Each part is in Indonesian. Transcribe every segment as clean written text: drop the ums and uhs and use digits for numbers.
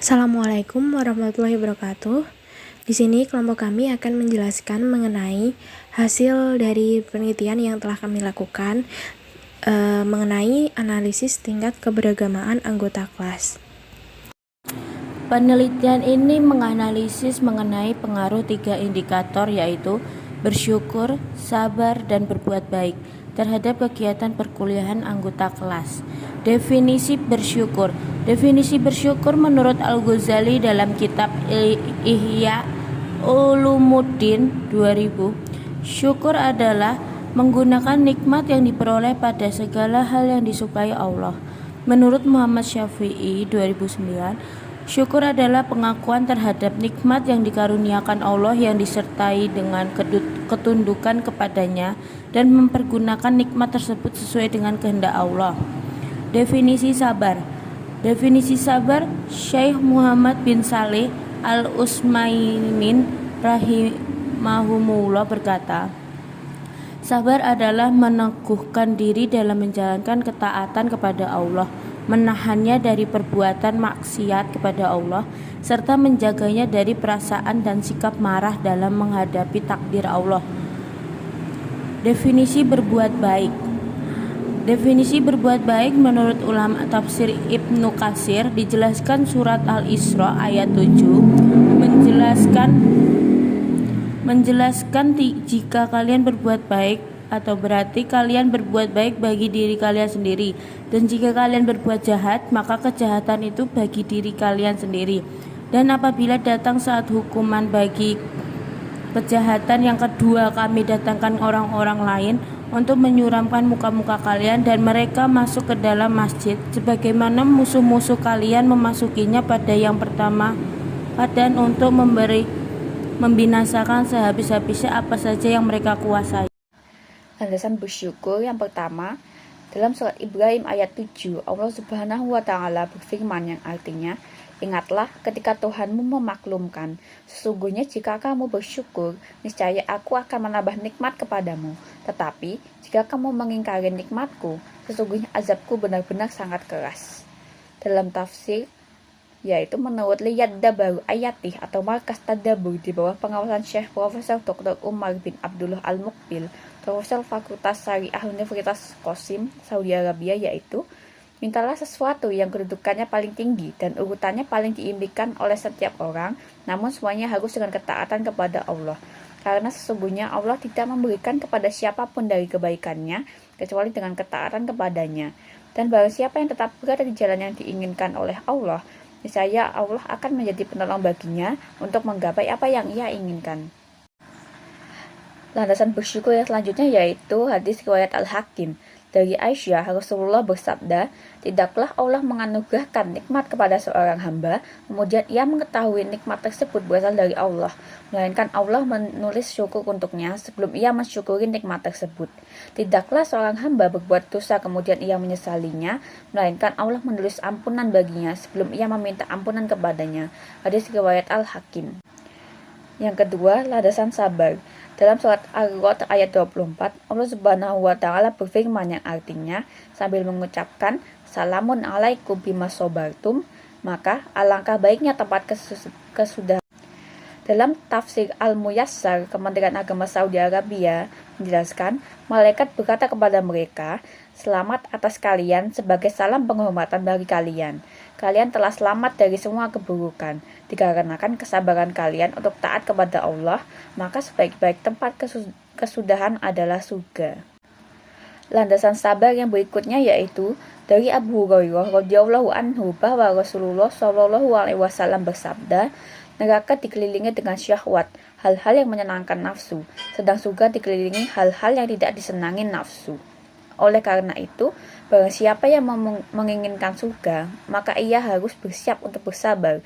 Assalamualaikum warahmatullahi wabarakatuh. Di sini kelompok kami akan menjelaskan mengenai hasil dari penelitian yang telah kami lakukan mengenai analisis tingkat keberagamaan anggota kelas. Penelitian ini menganalisis mengenai pengaruh 3 indikator yaitu bersyukur, sabar, dan berbuat baik terhadap kegiatan perkuliahan anggota kelas. Definisi bersyukur. Definisi bersyukur menurut Al-Ghazali dalam kitab Ihya Ulumuddin 2000. Syukur adalah menggunakan nikmat yang diperoleh pada segala hal yang disukai Allah. Menurut Muhammad Syafi'i 2009, syukur adalah pengakuan terhadap nikmat yang dikaruniakan Allah yang disertai dengan ketundukan kepadanya dan mempergunakan nikmat tersebut sesuai dengan kehendak Allah. Definisi sabar. Definisi sabar, Syekh Muhammad bin Saleh Al-Utsaimin rahimahumullah berkata, sabar adalah meneguhkan diri dalam menjalankan ketaatan kepada Allah, menahannya dari perbuatan maksiat kepada Allah, serta menjaganya dari perasaan dan sikap marah dalam menghadapi takdir Allah. Definisi berbuat baik. Definisi berbuat baik menurut ulama tafsir Ibnu Katsir dijelaskan surat Al-Isra ayat 7 menjelaskan jika kalian berbuat baik atau berarti kalian berbuat baik bagi diri kalian sendiri, dan jika kalian berbuat jahat maka kejahatan itu bagi diri kalian sendiri. Dan apabila datang saat hukuman bagi kejahatan yang kedua, kami datangkan orang-orang lain untuk menyuramkan muka-muka kalian dan mereka masuk ke dalam masjid sebagaimana musuh-musuh kalian memasukinya pada yang pertama, dan untuk membinasakan sehabis-habisnya apa saja yang mereka kuasai. Landasan bersyukur yang pertama, dalam surat Ibrahim ayat 7, Allah Subhanahu wa Ta'ala berfirman yang artinya, ingatlah ketika Tuhanmu memaklumkan, sesungguhnya jika kamu bersyukur, niscaya aku akan menambah nikmat kepadamu. Tetapi jika kamu mengingkari nikmatku, sesungguhnya azabku benar-benar sangat keras. Dalam tafsir, yaitu menurut Liyad Dabaru Ayatih atau Markas Tadabbur di bawah pengawasan Syekh Profesor Dr. Umar bin Abdullah Al-Muqbil, Profesor Fakultas Syariah Universitas Qasim, Saudi Arabia, yaitu mintalah sesuatu yang kedudukannya paling tinggi dan urutannya paling diimpikan oleh setiap orang, namun semuanya harus dengan ketaatan kepada Allah. Karena sesungguhnya Allah tidak memberikan kepada siapapun dari kebaikannya, kecuali dengan ketaatan kepadanya. Dan barang siapa yang tetap berada di jalan yang diinginkan oleh Allah, niscaya Allah akan menjadi penolong baginya untuk menggapai apa yang ia inginkan. Landasan bersyukur yang selanjutnya yaitu hadis riwayat Al-Hakim. Dari Aisyah, Rasulullah bersabda, tidaklah Allah menganugerahkan nikmat kepada seorang hamba, kemudian ia mengetahui nikmat tersebut berasal dari Allah, melainkan Allah menulis syukur untuknya sebelum ia mensyukuri nikmat tersebut. Tidaklah seorang hamba berbuat dosa kemudian ia menyesalinya, melainkan Allah menulis ampunan baginya sebelum ia meminta ampunan kepadanya. Hadis riwayat Al-Hakim. Yang kedua, landasan sabar. Dalam surat Ar-Ra'd ayat 24, Allah Subhanahu wa Ta'ala berfirman yang artinya sambil mengucapkan salamun alaikum bima sobartum, maka alangkah baiknya tempat kesudahan. Dalam tafsir Al-Muyassar, Kementerian Agama Saudi Arabia menjelaskan, malaikat berkata kepada mereka, selamat atas kalian sebagai salam penghormatan bagi kalian. Kalian telah selamat dari semua keburukan. Dikarenakan kesabaran kalian untuk taat kepada Allah, maka sebaik-baik tempat kesudahan adalah surga. Landasan sabar yang berikutnya yaitu dari Abu Hurairah radhiyallahu anhu bahwa Rasulullah shallallahu alaihi wasallam bersabda, neraka dikelilingi dengan syahwat, hal-hal yang menyenangkan nafsu, sedang surga dikelilingi hal-hal yang tidak disenangi nafsu. Oleh karena itu, barang siapa yang menginginkan surga, maka ia harus bersiap untuk bersabar,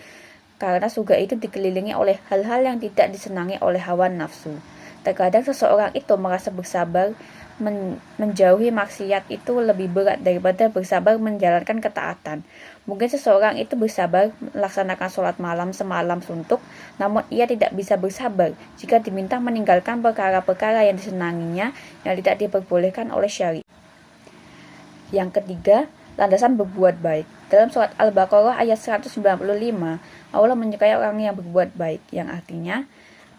karena surga itu dikelilingi oleh hal-hal yang tidak disenangi oleh hawa nafsu. Terkadang seseorang itu merasa bersabar menjauhi maksiat itu lebih berat daripada bersabar menjalankan ketaatan. Mungkin seseorang itu bersabar melaksanakan sholat malam semalam suntuk, namun ia tidak bisa bersabar jika diminta meninggalkan perkara-perkara yang disenanginya yang tidak diperbolehkan oleh syariat. Yang ketiga, landasan berbuat baik. Dalam surat Al-Baqarah ayat 195, Allah menyukai orang yang berbuat baik, yang artinya,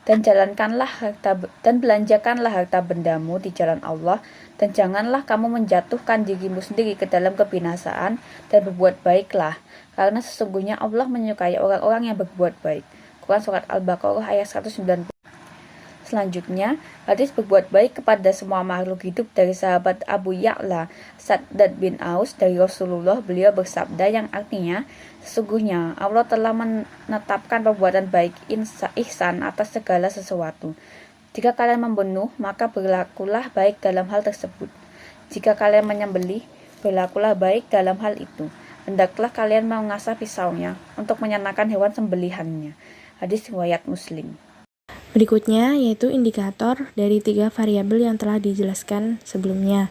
dan belanjakanlah harta bendamu di jalan Allah, dan janganlah kamu menjatuhkan dirimu sendiri ke dalam kebinasaan, dan berbuat baiklah, karena sesungguhnya Allah menyukai orang-orang yang berbuat baik. Quran surat Al-Baqarah ayat 190. Selanjutnya, hadis berbuat baik kepada semua makhluk hidup dari sahabat Abu Ya'la Shaddad bin Aus dari Rasulullah. Beliau bersabda yang artinya, sesungguhnya Allah telah menetapkan perbuatan baik ihsan atas segala sesuatu. Jika kalian membunuh, maka berlakulah baik dalam hal tersebut. Jika kalian menyembelih, berlakulah baik dalam hal itu. Hendaklah kalian mengasah pisaunya untuk menyenangkan hewan sembelihannya. Hadis riwayat Muslim. Berikutnya yaitu indikator dari 3 variabel yang telah dijelaskan sebelumnya.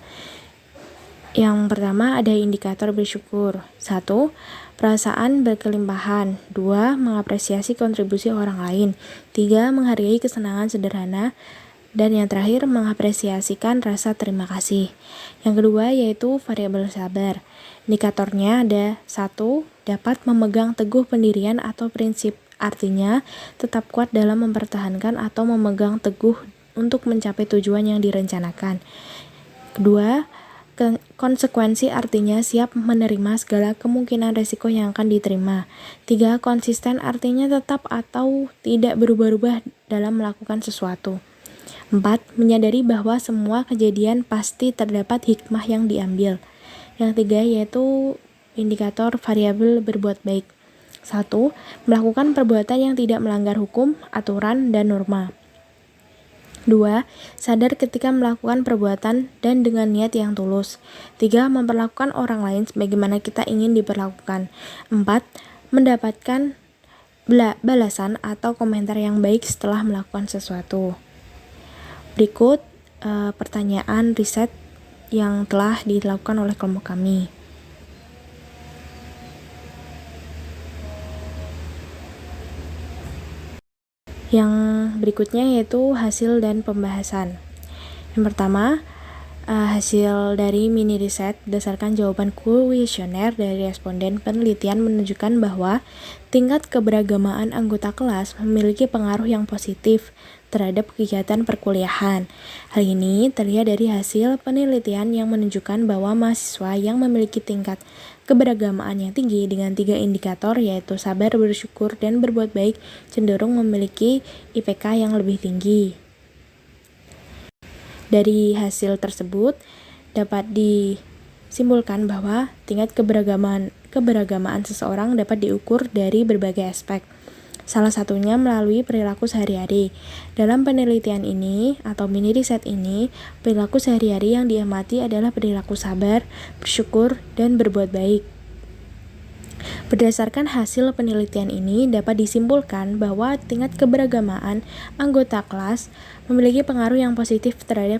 Yang pertama ada indikator bersyukur. 1. Perasaan berkelimpahan. 2. Mengapresiasi kontribusi orang lain. 3. Menghargai kesenangan sederhana. Dan yang terakhir, mengapresiasikan rasa terima kasih. Yang kedua yaitu variabel sabar. Indikatornya ada 1. Dapat memegang teguh pendirian atau prinsip. Artinya, tetap kuat dalam mempertahankan atau memegang teguh untuk mencapai tujuan yang direncanakan. Kedua, konsekuensi artinya siap menerima segala kemungkinan resiko yang akan diterima. 3. Konsisten artinya tetap atau tidak berubah-ubah dalam melakukan sesuatu. 4. Menyadari bahwa semua kejadian pasti terdapat hikmah yang diambil. Yang 3 yaitu indikator variabel berbuat baik. 1. Melakukan perbuatan yang tidak melanggar hukum, aturan, dan norma. 2. Sadar ketika melakukan perbuatan dan dengan niat yang tulus. 3. Memperlakukan orang lain sebagaimana kita ingin diperlakukan. 4. Mendapatkan balasan atau komentar yang baik setelah melakukan sesuatu. Berikut pertanyaan riset yang telah dilakukan oleh kelompok kami. Yang berikutnya yaitu hasil dan pembahasan. Yang pertama, hasil dari mini riset berdasarkan jawaban kuesioner dari responden penelitian menunjukkan bahwa tingkat keberagamaan anggota kelas memiliki pengaruh yang positif terhadap kegiatan perkuliahan. Hal ini terlihat dari hasil penelitian yang menunjukkan bahwa mahasiswa yang memiliki tingkat keberagamaan yang tinggi dengan 3 indikator yaitu sabar, bersyukur, dan berbuat baik cenderung memiliki IPK yang lebih tinggi. Dari hasil tersebut dapat disimpulkan bahwa tingkat keberagamaan seseorang dapat diukur dari berbagai aspek. Salah satunya melalui perilaku sehari-hari. Dalam penelitian ini atau mini riset ini, perilaku sehari-hari yang diamati adalah perilaku sabar, bersyukur, dan berbuat baik. Berdasarkan hasil penelitian ini dapat disimpulkan bahwa tingkat keberagamaan anggota kelas memiliki pengaruh yang positif terhadap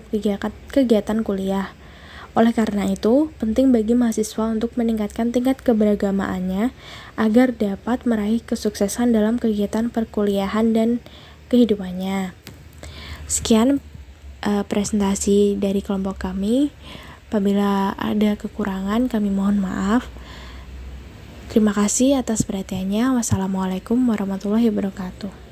kegiatan kuliah. Oleh karena itu, penting bagi mahasiswa untuk meningkatkan tingkat keberagamaannya agar dapat meraih kesuksesan dalam kegiatan perkuliahan dan kehidupannya. Sekian presentasi dari kelompok kami. Apabila ada kekurangan, kami mohon maaf. Terima kasih atas perhatiannya. Wassalamualaikum warahmatullahi wabarakatuh.